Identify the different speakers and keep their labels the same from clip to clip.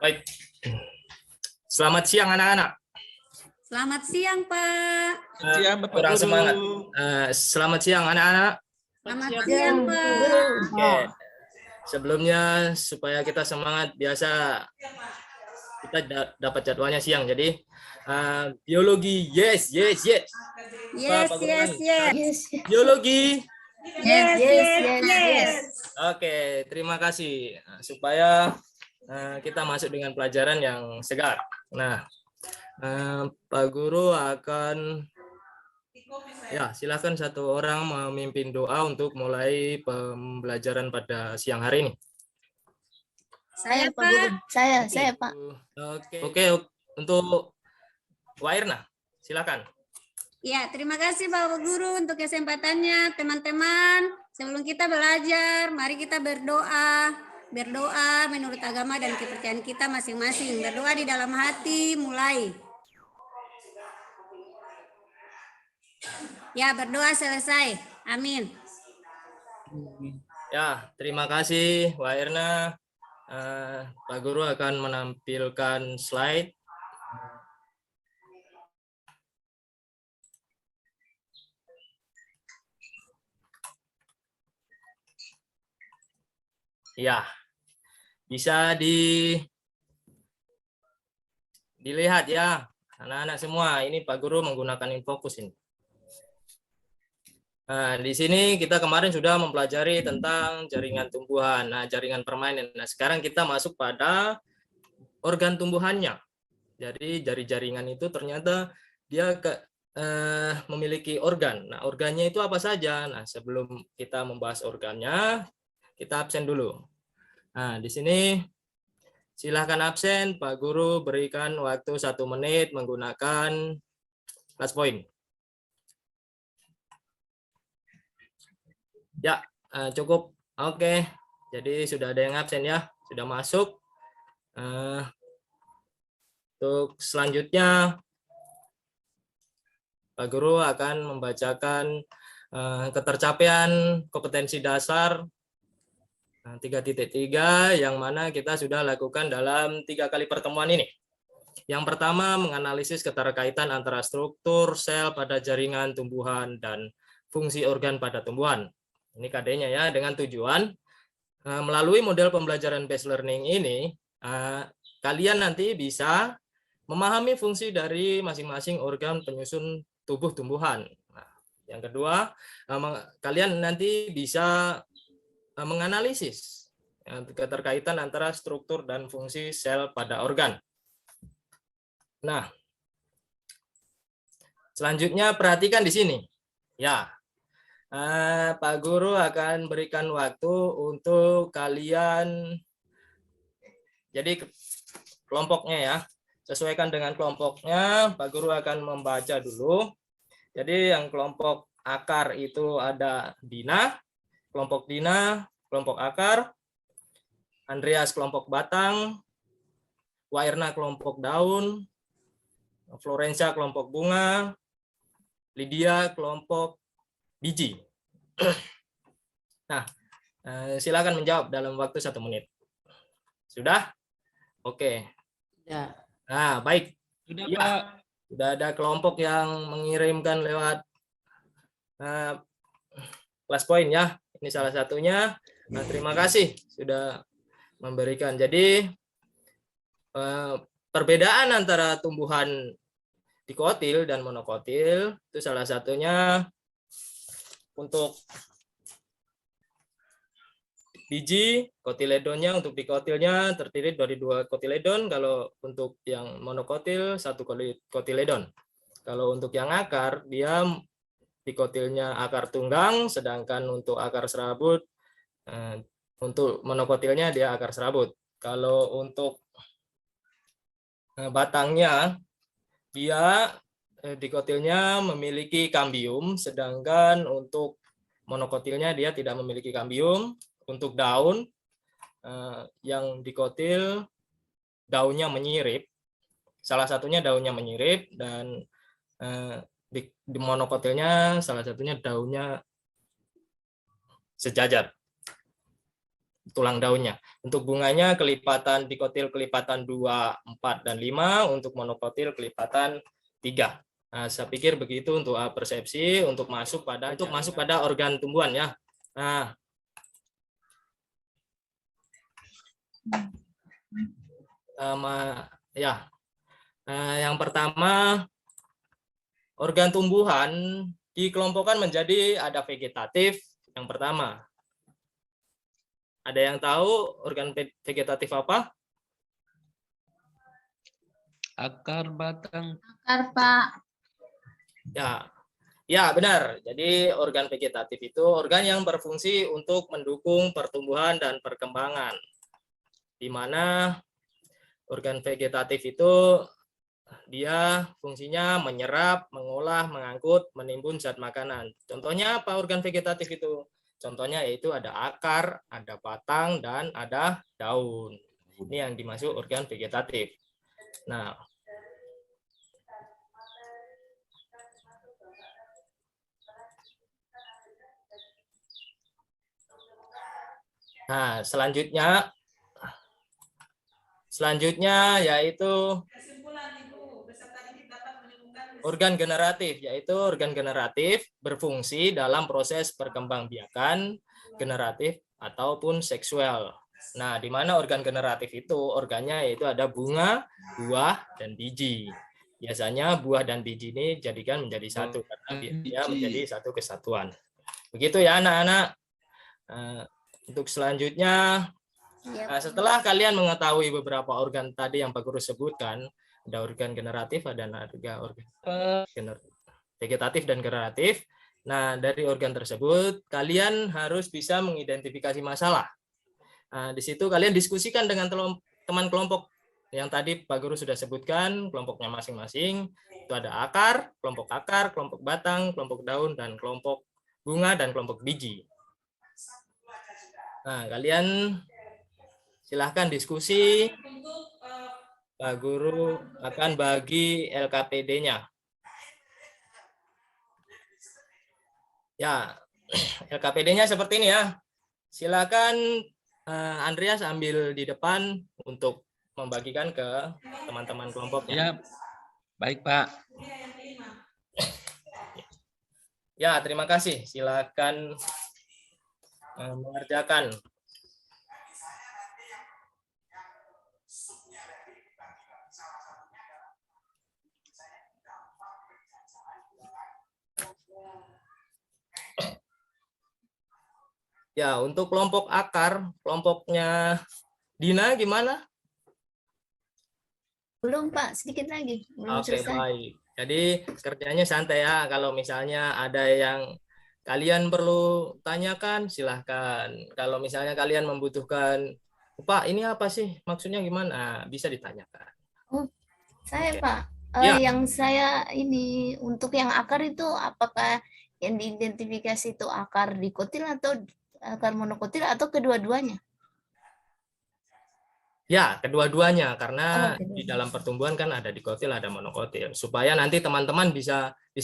Speaker 1: Baik. Selamat siang anak-anak.
Speaker 2: Selamat siang, Pak.
Speaker 3: Siang, Bapak
Speaker 1: Kurang
Speaker 3: Guru.
Speaker 1: semangat. Selamat siang anak-anak.
Speaker 2: Selamat siang, Pak.
Speaker 1: Oke. Sebelumnya supaya kita semangat, biasa kita dapat jadwalnya siang. Jadi biologi, yes.
Speaker 2: Yes,
Speaker 1: Pak
Speaker 2: yes,
Speaker 1: Guru.
Speaker 2: yes.
Speaker 1: Biologi.
Speaker 2: Yes, yes, yes.
Speaker 1: Oke, terima kasih. Supaya kita masuk dengan pelajaran yang segar. Nah, Pak Guru akan silakan satu orang memimpin doa untuk mulai pembelajaran pada siang hari ini.
Speaker 2: Saya, Pak.
Speaker 4: Saya Pak.
Speaker 1: Oke, untuk Wairna, silakan.
Speaker 2: Ya, terima kasih Bapak Guru untuk kesempatannya, teman-teman. Sebelum kita belajar, mari kita berdoa. Berdoa menurut agama dan kepercayaan kita masing-masing. Berdoa di dalam hati, mulai. Ya, berdoa selesai. Amin.
Speaker 1: Ya, terima kasih Wairna. Pak Guru akan menampilkan slide. Ya, bisa dilihat ya, anak-anak semua. Ini Pak Guru menggunakan infocus ini. Nah, di sini kita kemarin sudah mempelajari tentang jaringan tumbuhan, jaringan permainan. Nah, sekarang kita masuk pada organ tumbuhannya. Jadi dari jaringan itu ternyata dia memiliki organ. Nah, organnya itu apa saja? Nah, sebelum kita membahas organnya, kita absen dulu. Nah, di sini silahkan absen. Pak Guru berikan waktu 1 menit menggunakan class point. Ya, cukup. Oke, jadi sudah ada yang absen ya, sudah masuk. Untuk selanjutnya, Pak Guru akan membacakan ketercapaian kompetensi dasar 3.3 yang mana kita sudah lakukan dalam 3 kali pertemuan ini. Yang pertama, menganalisis keterkaitan antara struktur sel pada jaringan tumbuhan dan fungsi organ pada tumbuhan. Ini KD-nya ya, dengan tujuan melalui model pembelajaran based learning ini, kalian nanti bisa memahami fungsi dari masing-masing organ penyusun tubuh tumbuhan. Nah, yang kedua, kalian nanti bisa menganalisis keterkaitan antara struktur dan fungsi sel pada organ. Nah, selanjutnya perhatikan di sini. Ya, Pak Guru akan berikan waktu untuk kalian. Jadi kelompoknya ya, sesuaikan dengan kelompoknya. Pak Guru akan membaca dulu. Jadi yang kelompok akar itu ada Dina, kelompok Dina, kelompok akar, Andreas kelompok batang, Wairna kelompok daun, Florencia kelompok bunga, Lydia kelompok biji. Nah, silakan menjawab dalam waktu 1 menit. Sudah? Oke.
Speaker 4: Ya.
Speaker 1: Nah, baik.
Speaker 3: Sudah,
Speaker 1: Ya,
Speaker 3: Pak.
Speaker 1: sudah ada kelompok yang mengirimkan lewat class point ya. Ini salah satunya. Nah, terima kasih sudah memberikan. Jadi perbedaan antara tumbuhan dikotil dan monokotil itu salah satunya untuk biji kotiledonnya, untuk dikotilnya terdiri dari 2 kotiledon. Kalau untuk yang monokotil 1 kotiledon. Kalau untuk yang akar dia dikotilnya akar tunggang, sedangkan untuk akar serabut untuk monokotilnya dia akar serabut. Kalau untuk batangnya dia dikotilnya memiliki kambium, sedangkan untuk monokotilnya dia tidak memiliki kambium. Untuk daun yang dikotil daunnya menyirip, salah satunya daunnya menyirip, dan di monokotilnya salah satunya daunnya sejajar. tulang daunnya. Untuk bunganya kelipatan dikotil kelipatan 2, 4, dan 5, untuk monokotil kelipatan 3. Nah, saya pikir begitu untuk persepsi untuk masuk pada organ tumbuhan ya. Nah, ya. Yang pertama, organ tumbuhan dikelompokkan menjadi ada vegetatif yang pertama. Ada yang tahu organ vegetatif apa?
Speaker 3: Akar, batang.
Speaker 2: Akar, Pak.
Speaker 1: Ya, benar. Jadi organ vegetatif itu organ yang berfungsi untuk mendukung pertumbuhan dan perkembangan. Di mana organ vegetatif itu dia fungsinya menyerap, mengolah, mengangkut, menimbun zat makanan. Contohnya apa organ vegetatif itu? Contohnya yaitu ada akar, ada batang, dan ada daun. Ini yang dimaksud organ vegetatif. Nah, selanjutnya yaitu organ generatif, yaitu organ generatif berfungsi dalam proses perkembangbiakan generatif ataupun seksual. Nah, di mana organ generatif itu organnya yaitu ada bunga, buah, dan biji. Biasanya buah dan biji ini jadikan menjadi satu karena dia menjadi satu kesatuan. Begitu ya anak-anak. Untuk selanjutnya, setelah kalian mengetahui beberapa organ tadi yang Pak Guru sebutkan, ada organ generatif, ada organ vegetatif dan generatif. Nah, dari organ tersebut, kalian harus bisa mengidentifikasi masalah. Nah, di situ kalian diskusikan dengan teman kelompok yang tadi Pak Guru sudah sebutkan, kelompoknya masing-masing. Itu ada akar, kelompok batang, kelompok daun, dan kelompok bunga, dan kelompok biji. Nah, kalian silahkan diskusi. Pak Guru akan bagi LKPD-nya. Ya, LKPD-nya seperti ini ya. Silakan Andreas ambil di depan untuk membagikan ke teman-teman kelompoknya.
Speaker 3: Ya, baik Pak.
Speaker 1: Ya, terima kasih. Silakan mengerjakan. Ya, untuk kelompok akar, kelompoknya Dina gimana?
Speaker 2: Belum, Pak. Sedikit lagi. Belum
Speaker 1: Oke,
Speaker 2: selesai.
Speaker 1: baik. Jadi kerjanya santai ya. Kalau misalnya ada yang kalian perlu tanyakan, silahkan. Kalau misalnya kalian membutuhkan, Pak, ini apa sih? Maksudnya gimana? Bisa ditanyakan.
Speaker 2: Oh, saya,
Speaker 1: Oke.
Speaker 2: Pak.
Speaker 1: Ya.
Speaker 2: Yang saya ini, untuk yang akar itu, apakah yang diidentifikasi itu akar dikotil atau akar monokotil atau kedua-duanya?
Speaker 1: Ya, kedua-duanya. Karena
Speaker 2: kedua-duanya.
Speaker 1: di dalam pertumbuhan kan ada dikotil, ada monokotil. Supaya nanti teman-teman bisa, di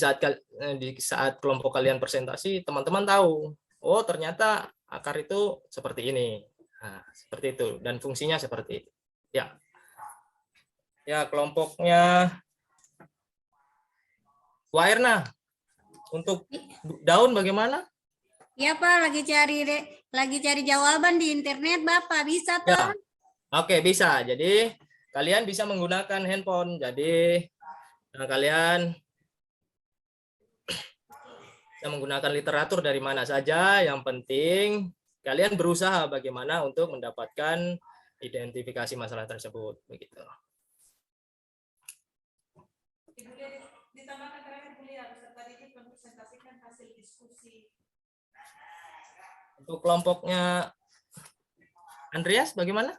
Speaker 1: saat kelompok kalian presentasi, teman-teman tahu, oh ternyata akar itu seperti ini. Nah, seperti itu. Dan fungsinya seperti itu. Ya. Ya, kelompoknya Wairna. Untuk daun bagaimana?
Speaker 2: Ya, Pak, lagi cari jawaban di internet, Bapak. Bisa, Pak?
Speaker 1: Ya. Oke, bisa. Jadi kalian bisa menggunakan handphone. Jadi kalian bisa menggunakan literatur dari mana saja. Yang penting kalian berusaha bagaimana untuk mendapatkan identifikasi masalah tersebut. Begitu. Ditambahkan terakhir kuliah, peserta didik mempresentasikan hasil diskusi. Untuk kelompoknya Andreas bagaimana?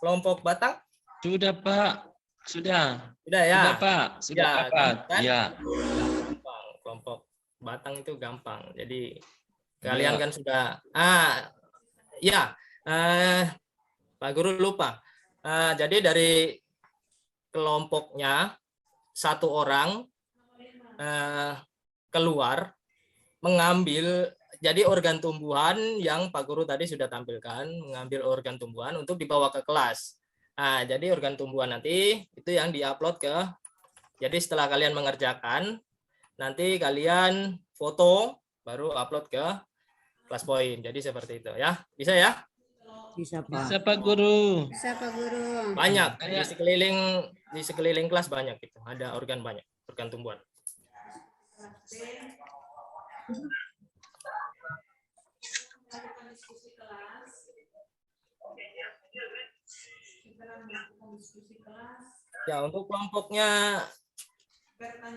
Speaker 1: Kelompok batang?
Speaker 3: Sudah Pak. Sudah.
Speaker 1: Sudah ya?
Speaker 3: Sudah Pak. Sudah
Speaker 1: ya,
Speaker 3: dapat.
Speaker 1: Kan?
Speaker 3: Ya.
Speaker 1: Gampang. Kelompok batang itu gampang. Jadi kalian
Speaker 3: Ya.
Speaker 1: kan sudah Pak Guru lupa. Jadi dari kelompoknya satu orang keluar mengambil jadi organ tumbuhan yang Pak Guru tadi sudah tampilkan, mengambil organ tumbuhan untuk dibawa ke kelas. Nah, jadi organ tumbuhan nanti itu yang diupload ke, jadi setelah kalian mengerjakan, nanti kalian foto, baru upload ke kelas poin. Jadi seperti itu ya. Bisa ya?
Speaker 4: Bisa, Pak.
Speaker 3: Bisa Pak Guru.
Speaker 2: Bisa Pak Guru.
Speaker 1: Banyak di sekeliling kelas banyak itu. Ada organ banyak, organ tumbuhan. Ya, untuk kelompoknya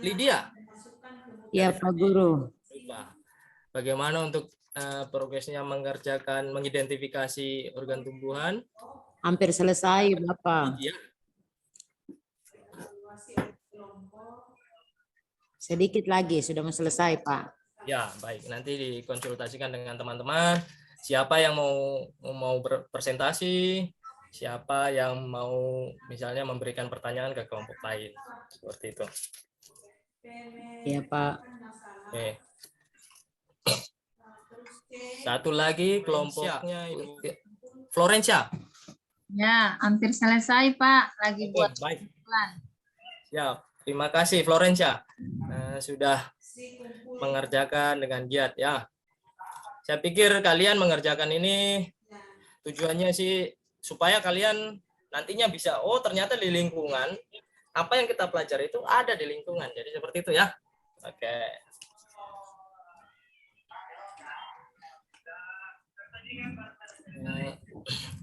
Speaker 1: Lydia.
Speaker 4: Ya, Pak Guru.
Speaker 1: Bagaimana untuk progresnya mengidentifikasi organ tumbuhan?
Speaker 4: Hampir selesai, Bapak.
Speaker 1: Lydia.
Speaker 4: Sedikit lagi, sudah mau selesai, Pak.
Speaker 1: Ya, baik. Nanti dikonsultasikan dengan teman-teman. Siapa yang mau berpresentasi, siapa yang mau misalnya memberikan pertanyaan ke kelompok lain. Seperti itu.
Speaker 4: Ya, Pak.
Speaker 1: Oke. Satu lagi kelompoknya Ibu Florencia.
Speaker 5: Ya, hampir selesai Pak. Lagi
Speaker 1: Oke,
Speaker 5: buat
Speaker 1: baik.
Speaker 5: plan.
Speaker 1: Ya, terima kasih Florencia. Sudah mengerjakan dengan giat ya. Saya pikir kalian mengerjakan ini tujuannya sih supaya kalian nantinya bisa, oh ternyata di lingkungan apa yang kita pelajari itu ada di lingkungan. Jadi seperti itu ya. Oke.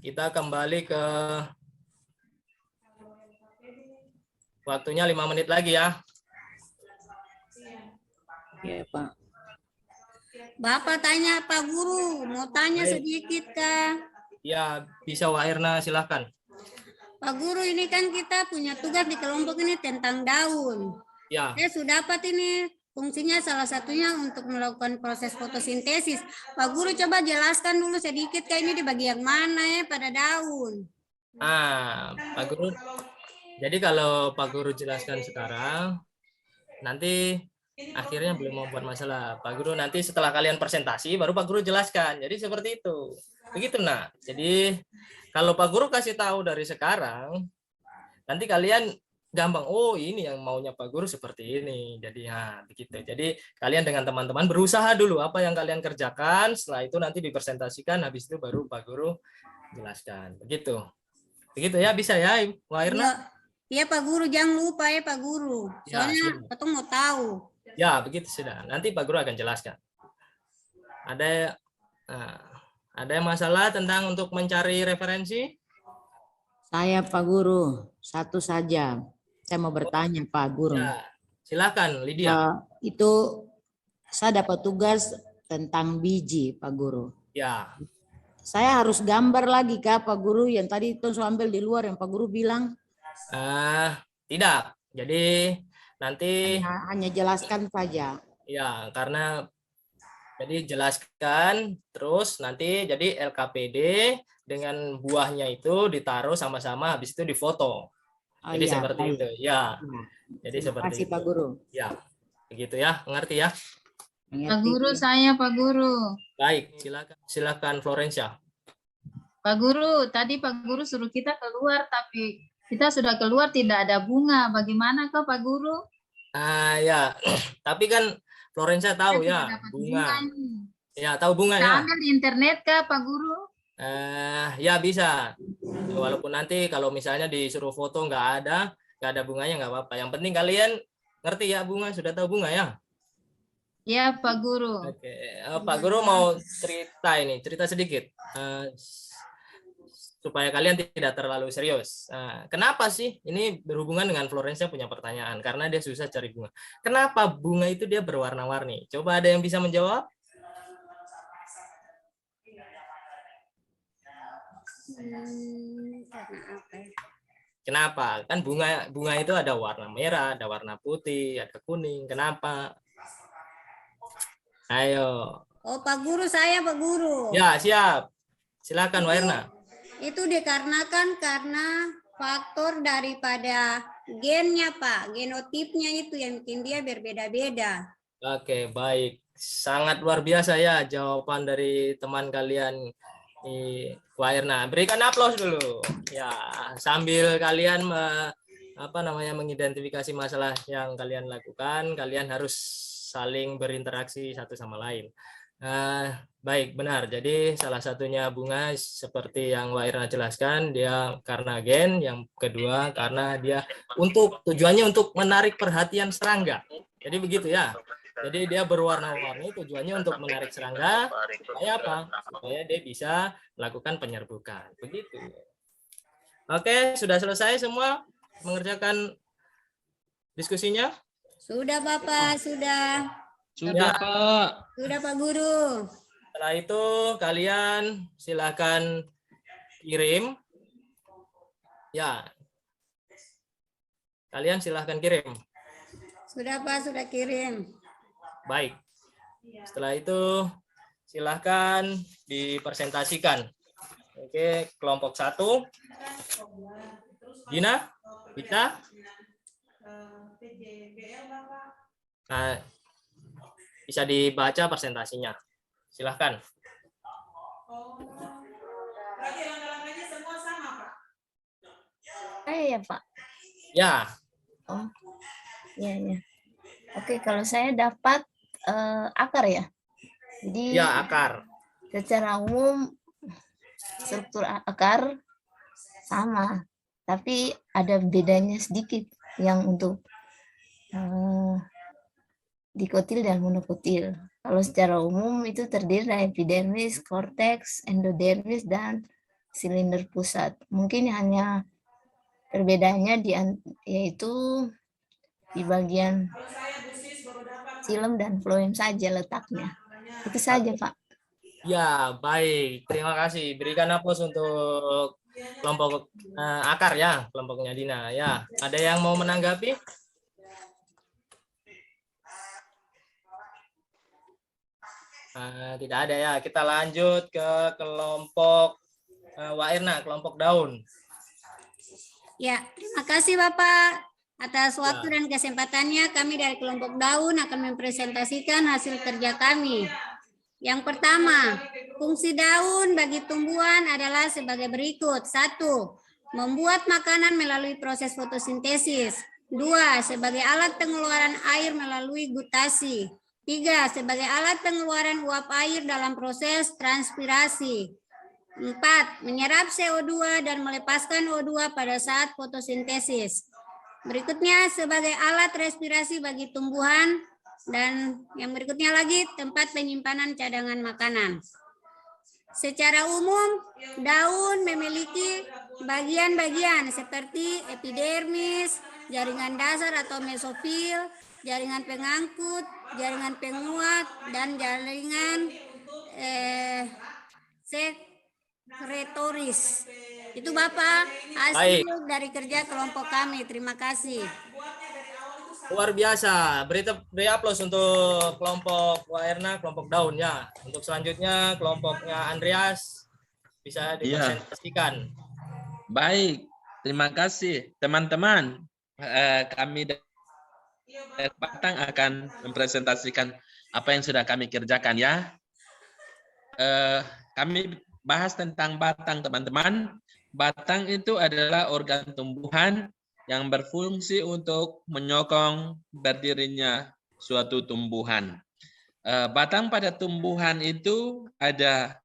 Speaker 1: Kita kembali ke waktunya 5 menit lagi ya.
Speaker 4: Ya, Pak.
Speaker 2: Bapak tanya Pak Guru, mau tanya
Speaker 1: Baik.
Speaker 2: sedikit Kak.
Speaker 1: Ya, bisa Wak Erna, silahkan.
Speaker 2: Pak Guru, ini kan kita punya tugas di kelompok ini tentang daun.
Speaker 1: Ya,
Speaker 2: Saya sudah dapat ini fungsinya salah satunya untuk melakukan proses fotosintesis. Pak Guru coba jelaskan dulu sedikit Kak, ini di bagian mana ya pada daun.
Speaker 1: Pak Guru. Jadi kalau Pak Guru jelaskan sekarang, nanti akhirnya belum membuat masalah. Pak Guru nanti setelah kalian presentasi, baru Pak Guru jelaskan. Jadi seperti itu. Begitu, nah. Jadi kalau Pak Guru kasih tahu dari sekarang, nanti kalian gampang, oh ini yang maunya Pak Guru seperti ini. Jadi begitu. Jadi kalian dengan teman-teman berusaha dulu apa yang kalian kerjakan, setelah itu nanti dipresentasikan, habis itu baru Pak Guru jelaskan. Begitu. Begitu ya, bisa ya, Wak Irna?
Speaker 2: Iya Pak Guru, jangan lupa ya Pak Guru.
Speaker 1: Ya,
Speaker 2: Soalnya
Speaker 1: siap.
Speaker 2: kita mau tahu.
Speaker 1: Ya, begitu sudah. Nanti Pak Guru akan jelaskan. Ada yang masalah tentang untuk mencari referensi?
Speaker 4: Saya, Pak Guru, satu saja. Saya mau bertanya, Pak Guru.
Speaker 1: Ya, silakan Lydia.
Speaker 4: Itu saya dapat tugas tentang biji, Pak Guru.
Speaker 1: Ya,
Speaker 4: Saya harus gambar lagi, Kak, Pak Guru, yang tadi itu saya ambil di luar yang Pak Guru bilang.
Speaker 1: tidak. Jadi nanti
Speaker 4: Hanya jelaskan saja.
Speaker 1: ya karena jadi jelaskan terus nanti jadi LKPD dengan buahnya itu ditaruh sama-sama, habis itu difoto. Jadi
Speaker 4: iya,
Speaker 1: seperti
Speaker 4: baik.
Speaker 1: itu. Ya.
Speaker 4: Ya.
Speaker 1: Jadi
Speaker 4: Terima
Speaker 1: seperti
Speaker 4: kasih,
Speaker 1: itu.
Speaker 4: Pak Guru.
Speaker 1: Ya. Begitu ya, mengerti ya?
Speaker 5: Pak
Speaker 4: Mengerti.
Speaker 5: Guru, saya Pak Guru.
Speaker 1: Baik, silakan Florencia.
Speaker 5: Pak Guru, tadi Pak Guru suruh kita keluar, tapi kita sudah keluar tidak ada bunga. Bagaimana kah Pak Guru?
Speaker 1: Ya, tapi kan Florencia tahu
Speaker 5: Kita
Speaker 1: ya
Speaker 5: tidak dapat
Speaker 1: bunga.
Speaker 5: ini.
Speaker 1: Ya, tahu bunga
Speaker 5: Kita
Speaker 1: ya.
Speaker 5: ambil di internet kah Pak Guru?
Speaker 1: Ya bisa. Walaupun nanti kalau misalnya disuruh foto nggak ada bunganya nggak apa-apa. Yang penting kalian ngerti ya bunga, sudah tahu bunga ya.
Speaker 5: Ya Pak Guru.
Speaker 1: Oke, Pak Guru mau cerita sedikit supaya kalian tidak terlalu serius. Kenapa sih ini berhubungan dengan Florencia punya pertanyaan? Karena dia susah cari bunga. Kenapa bunga itu dia berwarna-warni? Coba ada yang bisa menjawab?
Speaker 2: Karena apa ya?
Speaker 1: Kenapa? Kan bunga itu ada warna merah, ada warna putih, ada kuning. Kenapa? Ayo.
Speaker 2: Oh Pak Guru, saya Pak Guru.
Speaker 1: Ya, siap. Silakan Wak Erna.
Speaker 2: Itu dikarenakan karena faktor daripada gennya Pak, genotipnya itu yang bikin dia berbeda-beda.
Speaker 1: Oke, baik. sangat luar biasa ya jawaban dari teman kalian Wak Erna. Berikan aplaus dulu. Ya, sambil kalian mengidentifikasi masalah yang kalian lakukan, kalian harus saling berinteraksi satu sama lain. Baik, benar. Jadi salah satunya bunga seperti yang Wak Erna jelaskan, dia karena gen, yang kedua karena dia tujuannya untuk menarik perhatian serangga. Jadi begitu ya. Jadi dia berwarna-warni tujuannya untuk menarik serangga supaya apa? Supaya dia bisa melakukan penyerbukan. Begitu. Oke, sudah selesai semua mengerjakan diskusinya?
Speaker 2: Sudah Bapak, sudah.
Speaker 3: Sudah,
Speaker 1: Ya.
Speaker 3: Pak.
Speaker 2: Sudah Pak Guru.
Speaker 1: Setelah itu kalian silakan kirim. Ya. Kalian silakan kirim.
Speaker 2: Sudah Pak, sudah kirim.
Speaker 1: Baik. Setelah itu silahkan dipresentasikan. Oke, kelompok 1. Gina, Vita. Nah, bisa dibaca presentasinya. Silahkan.
Speaker 6: Ya Pak.
Speaker 1: Ya,
Speaker 6: Oh, ya. Oke, kalau saya dapat akar ya. Jadi
Speaker 1: ya akar.
Speaker 6: secara umum struktur akar sama, tapi ada bedanya sedikit yang untuk dikotil dan monokotil. Kalau secara umum itu terdiri dari epidermis, korteks, endodermis, dan silinder pusat. Mungkin hanya perbedaannya yaitu di bagian silem dan floem saja letaknya. Itu saja, Pak.
Speaker 1: Ya, baik. Terima kasih. Berikan aplaus untuk kelompok akar ya, kelompoknya Dina. Ya, ada yang mau menanggapi? Tidak ada ya. Kita lanjut ke kelompok Wak Erna, kelompok daun.
Speaker 2: Ya, terima kasih Bapak. Atas waktu dan kesempatannya, kami dari kelompok daun akan mempresentasikan hasil kerja kami. Yang pertama, fungsi daun bagi tumbuhan adalah sebagai berikut. 1. Membuat makanan melalui proses fotosintesis. 2. Sebagai alat pengeluaran air melalui gutasi. 3. Sebagai alat pengeluaran uap air dalam proses transpirasi. 4. Menyerap CO2 dan melepaskan O2 pada saat fotosintesis. Berikutnya sebagai alat respirasi bagi tumbuhan, dan yang berikutnya lagi tempat penyimpanan cadangan makanan. Secara umum, daun memiliki bagian-bagian seperti epidermis, jaringan dasar atau mesofil, jaringan pengangkut, jaringan penguat, dan jaringan sekretoris. Itu Bapak hasil dari kerja kelompok kami. Terima kasih.
Speaker 1: Luar biasa. Beri aplaus untuk kelompok Wak Erna, kelompok daun ya. Untuk selanjutnya kelompoknya Andreas bisa dipresentasikan.
Speaker 3: Baik, terima kasih teman-teman. Kami dari Batang akan mempresentasikan apa yang sudah kami kerjakan ya. Kami bahas tentang batang teman-teman. Batang itu adalah organ tumbuhan yang berfungsi untuk menyokong berdirinya suatu tumbuhan. Batang pada tumbuhan itu ada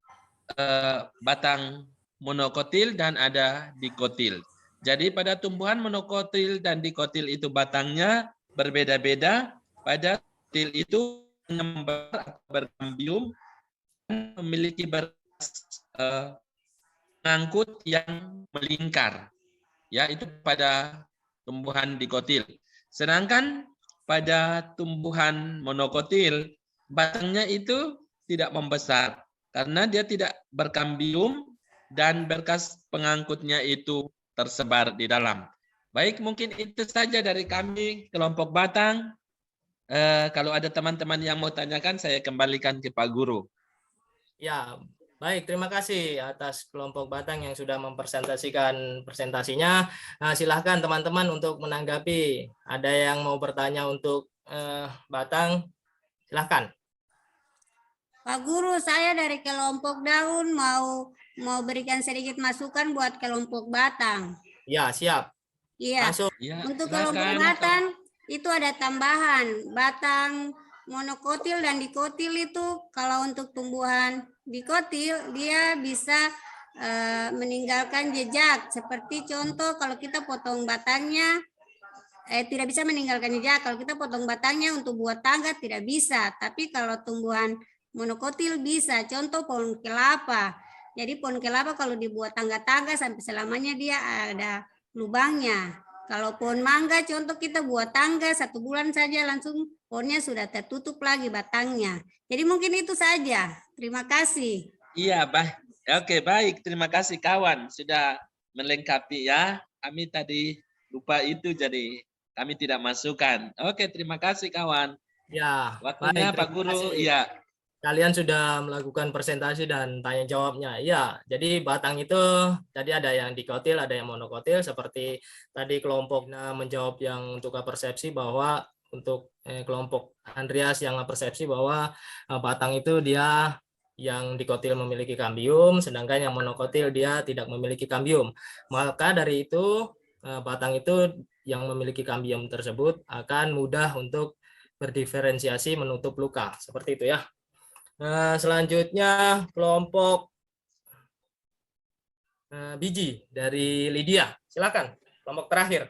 Speaker 3: batang monokotil dan ada dikotil. Jadi pada tumbuhan monokotil dan dikotil itu batangnya berbeda-beda. Pada kotil itu berkambium dan memiliki pengangkut yang melingkar. Ya, itu pada tumbuhan dikotil. Sedangkan pada tumbuhan monokotil, batangnya itu tidak membesar karena dia tidak berkambium dan berkas pengangkutnya itu tersebar di dalam. Baik, mungkin itu saja dari kami, kelompok batang. Kalau ada teman-teman yang mau tanyakan, saya kembalikan ke Pak Guru.
Speaker 1: Ya, baik, terima kasih atas kelompok batang yang sudah mempresentasikan presentasinya. Silahkan teman-teman untuk menanggapi. Ada yang mau bertanya untuk batang? Silahkan.
Speaker 2: Pak Guru, saya dari kelompok daun mau berikan sedikit masukan buat kelompok batang.
Speaker 1: Ya, siap.
Speaker 2: Iya.
Speaker 1: Langsung.
Speaker 3: Ya,
Speaker 2: Untuk kelompok
Speaker 3: silakan.
Speaker 2: batang itu ada tambahan batang monokotil dan dikotil itu kalau untuk tumbuhan dikotil dia bisa meninggalkan jejak. Seperti contoh kalau kita potong batangnya tidak bisa meninggalkan jejak. Kalau kita potong batangnya untuk buat tangga tidak bisa. Tapi kalau tumbuhan monokotil bisa. Contoh pohon kelapa. Jadi pohon kelapa kalau dibuat tangga-tangga sampai selamanya dia ada lubangnya. Kalau pohon mangga contoh kita buat tangga 1 bulan saja langsung pohonnya sudah tertutup lagi batangnya. Jadi mungkin itu saja. Terima kasih.
Speaker 3: Iya, baik. Oke, baik. Terima kasih kawan sudah melengkapi ya. Kami tadi lupa itu jadi kami tidak masukkan. Oke, terima kasih kawan.
Speaker 1: Ya,
Speaker 3: Waktunya
Speaker 1: baik,
Speaker 3: Pak
Speaker 1: terima
Speaker 3: Guru.
Speaker 1: kasih.
Speaker 3: Iya.
Speaker 1: Kalian sudah melakukan presentasi dan tanya jawabnya. Ya, jadi batang itu tadi ada yang dikotil, ada yang monokotil. Seperti tadi kelompoknya menjawab yang tukar persepsi bahwa untuk kelompok Andreas yang persepsi bahwa batang itu dia yang dikotil memiliki kambium, sedangkan yang monokotil dia tidak memiliki kambium. Maka dari itu batang itu yang memiliki kambium tersebut akan mudah untuk berdiferensiasi menutup luka. Seperti itu ya. Nah, selanjutnya kelompok biji dari Lydia. Silakan, kelompok terakhir.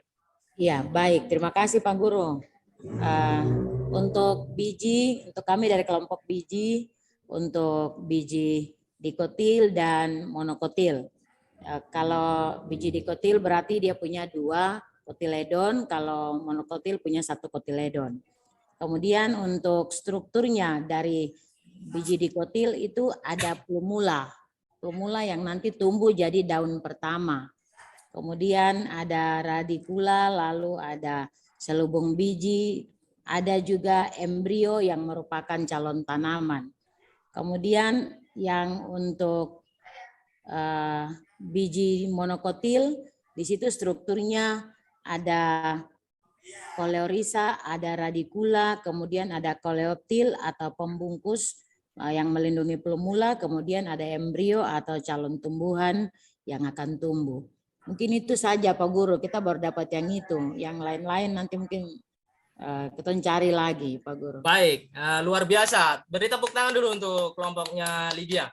Speaker 4: Iya, baik. Terima kasih Pak Guru. Untuk biji, untuk kami dari kelompok biji, untuk biji dikotil dan monokotil. Kalau biji dikotil berarti dia punya 2 kotiledon, kalau monokotil punya 1 kotiledon. Kemudian untuk strukturnya dari biji dikotil itu ada plumula. Plumula yang nanti tumbuh jadi daun pertama. Kemudian ada radikula, lalu ada selubung biji, ada juga embrio yang merupakan calon tanaman. Kemudian yang untuk biji monokotil, di situ strukturnya ada koleorisa, ada radikula, kemudian ada koleoptil atau pembungkus yang melindungi plumula, kemudian ada embrio atau calon tumbuhan yang akan tumbuh. Mungkin itu saja Pak Guru, kita baru dapat yang itu. Yang lain-lain nanti mungkin kita cari lagi Pak Guru.
Speaker 1: Baik, luar biasa. Beri tepuk tangan dulu untuk kelompoknya Lydia.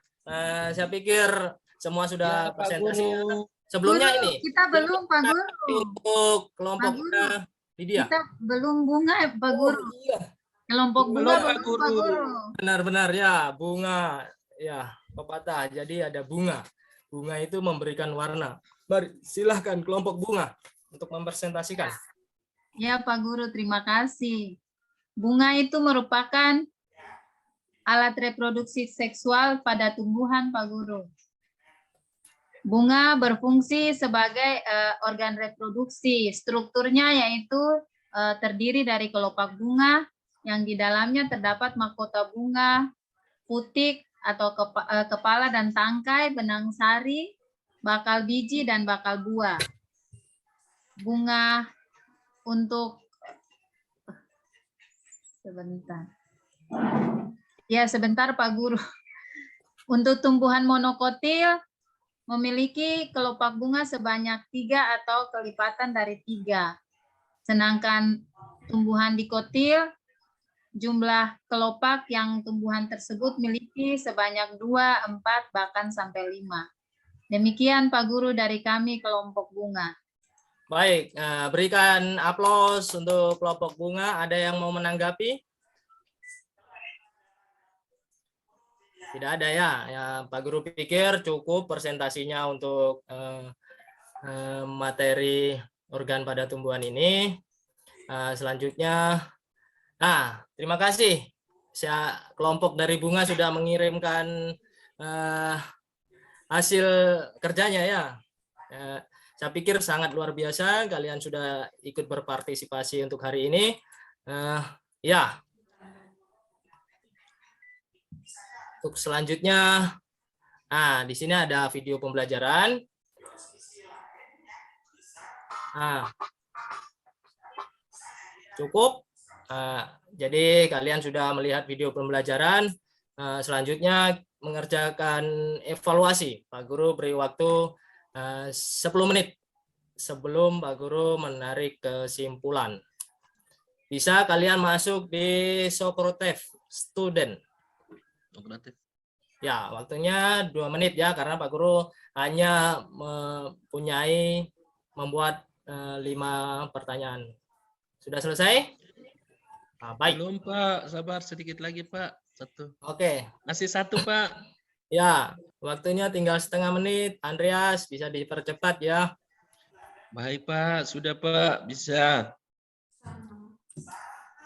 Speaker 1: Saya pikir semua sudah
Speaker 3: Ya, Pak
Speaker 1: presentasi.
Speaker 3: Guru.
Speaker 1: Sebelumnya
Speaker 5: Guru,
Speaker 1: ini.
Speaker 5: kita belum Pak Guru.
Speaker 1: Untuk kelompoknya Lydia.
Speaker 5: Kita belum bunga Pak Guru.
Speaker 1: Iya.
Speaker 5: Kelompok bunga
Speaker 3: Belum, Pak
Speaker 5: belum Pak
Speaker 3: Guru.
Speaker 5: Guru.
Speaker 1: Benar-benar ya, bunga. Ya, pepatah. Jadi ada bunga. Bunga itu memberikan warna. Mari, silahkan kelompok bunga untuk mempresentasikan.
Speaker 5: Ya Pak Guru, terima kasih. Bunga itu merupakan alat reproduksi seksual pada tumbuhan Pak Guru. Bunga berfungsi sebagai organ reproduksi. Strukturnya yaitu terdiri dari kelopak bunga yang di dalamnya terdapat mahkota bunga, putik atau kepala dan tangkai, benang sari, bakal biji dan bakal buah. Bunga untuk sebentar Pak Guru. Untuk tumbuhan monokotil memiliki kelopak bunga sebanyak 3 atau kelipatan dari 3. Sedangkan tumbuhan dikotil jumlah kelopak yang tumbuhan tersebut miliki sebanyak 2, 4, bahkan sampai 5. Demikian Pak Guru dari kami kelompok bunga.
Speaker 1: Baik, berikan aplaus untuk kelompok bunga. Ada yang mau menanggapi? Tidak ada ya. Pak Guru pikir cukup presentasinya untuk materi organ pada tumbuhan ini. Selanjutnya, terima kasih. Kelompok dari bunga sudah mengirimkan hasil kerjanya ya. Saya pikir sangat luar biasa. Kalian sudah ikut berpartisipasi untuk hari ini. Ya. Untuk selanjutnya, di sini ada video pembelajaran. Cukup. Jadi kalian sudah melihat video pembelajaran. Selanjutnya mengerjakan evaluasi. Pak Guru beri waktu 10 menit sebelum Pak Guru menarik kesimpulan. Bisa kalian masuk di Socrates Student. Ya, waktunya 2 menit ya, karena Pak Guru hanya membuat 5 pertanyaan. Sudah selesai? Nah, baik.
Speaker 3: Belum Pak, sabar sedikit lagi Pak. Satu.
Speaker 1: Oke.
Speaker 3: Masih satu Pak.
Speaker 1: Ya, waktunya tinggal setengah menit. Andreas, bisa dipercepat ya.
Speaker 3: Baik Pak, sudah Pak, bisa.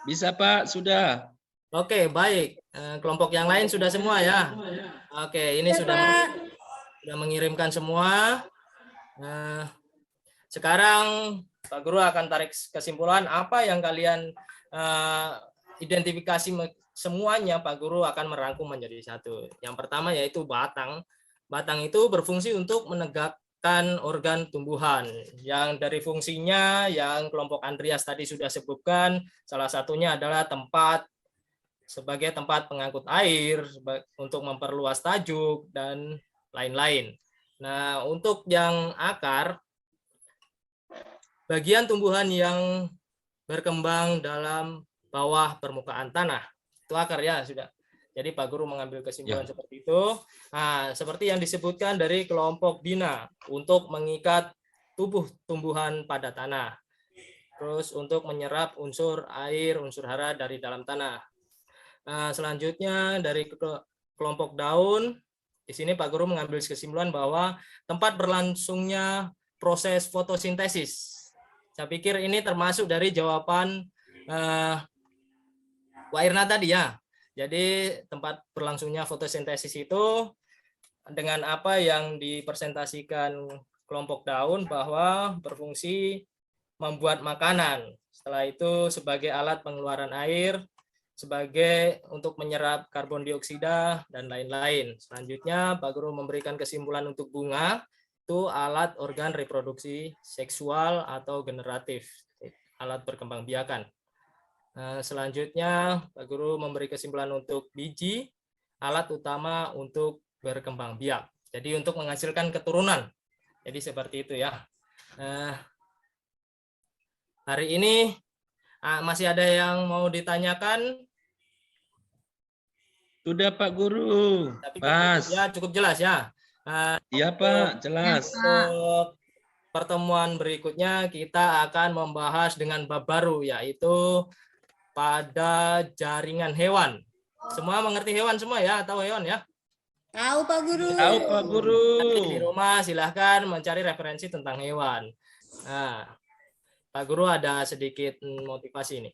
Speaker 3: Bisa Pak, sudah.
Speaker 1: Oke, baik. Kelompok yang lain sudah semua ya. Oke, ini sudah mengirimkan semua. Sekarang Pak Guru akan tarik kesimpulan apa yang kalian identifikasi semuanya. Pak Guru akan merangkum menjadi satu. Yang pertama yaitu batang. Batang itu berfungsi untuk menegakkan organ tumbuhan. Yang dari fungsinya yang kelompok Andreas tadi sudah sebutkan, salah satunya adalah sebagai tempat pengangkut air, untuk memperluas tajuk, dan lain-lain. Nah, untuk yang akar, bagian tumbuhan yang berkembang dalam bawah permukaan tanah, itu akar ya sudah. Jadi Pak Guru mengambil kesimpulan seperti itu. Nah, seperti yang disebutkan dari kelompok Bina, untuk mengikat tubuh tumbuhan pada tanah. Terus untuk menyerap unsur air, unsur hara dari dalam tanah. Nah, selanjutnya dari kelompok daun, di sini Pak Guru mengambil kesimpulan bahwa tempat berlangsungnya proses fotosintesis. Saya pikir ini termasuk dari jawaban Wak Irna tadi ya. Jadi tempat berlangsungnya fotosintesis itu dengan apa yang dipresentasikan kelompok daun, bahwa berfungsi membuat makanan. Setelah itu sebagai alat pengeluaran air, sebagai untuk menyerap karbon dioksida, dan lain-lain. Selanjutnya Pak Guru memberikan kesimpulan untuk bunga, itu alat organ reproduksi seksual atau generatif, alat berkembangbiakan. Selanjutnya Pak Guru memberi kesimpulan untuk biji, alat utama untuk berkembang biak. Jadi untuk menghasilkan keturunan. Jadi seperti itu ya. Hari ini masih ada yang mau ditanyakan?
Speaker 3: Sudah Pak Guru. Pas.
Speaker 1: Ya, cukup jelas ya.
Speaker 3: Iya Pak, jelas.
Speaker 1: Untuk pertemuan berikutnya kita akan membahas dengan bab baru, yaitu pada jaringan hewan. Semua mengerti hewan semua ya? Tahu hewan ya?
Speaker 2: Tahu Pak Guru.
Speaker 3: Tahu Pak Guru.
Speaker 1: Di rumah silahkan mencari referensi tentang hewan. Nah, Pak Guru ada sedikit motivasi ini.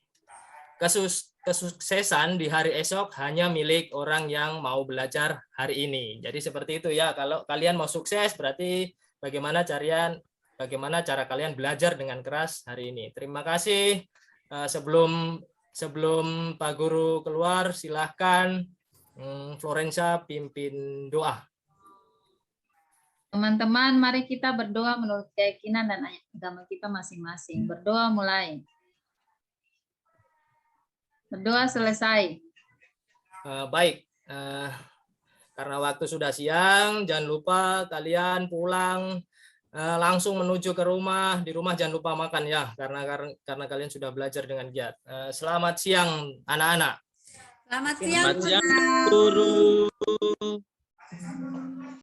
Speaker 1: Kesuksesan di hari esok hanya milik orang yang mau belajar hari ini. Jadi seperti itu ya. Kalau kalian mau sukses, berarti bagaimana cara kalian belajar dengan keras hari ini. Terima kasih. Sebelum Pak Guru keluar, silahkan Florensa pimpin doa.
Speaker 5: Teman-teman, mari kita berdoa menurut keyakinan dan agama kita masing-masing. Berdoa mulai. Berdoa selesai.
Speaker 1: Baik, karena waktu sudah siang, jangan lupa kalian pulang langsung menuju ke rumah. Di rumah jangan lupa makan ya, karena kalian sudah belajar dengan giat. Selamat siang anak-anak.
Speaker 2: Selamat siang,
Speaker 3: Selamat siang Guru.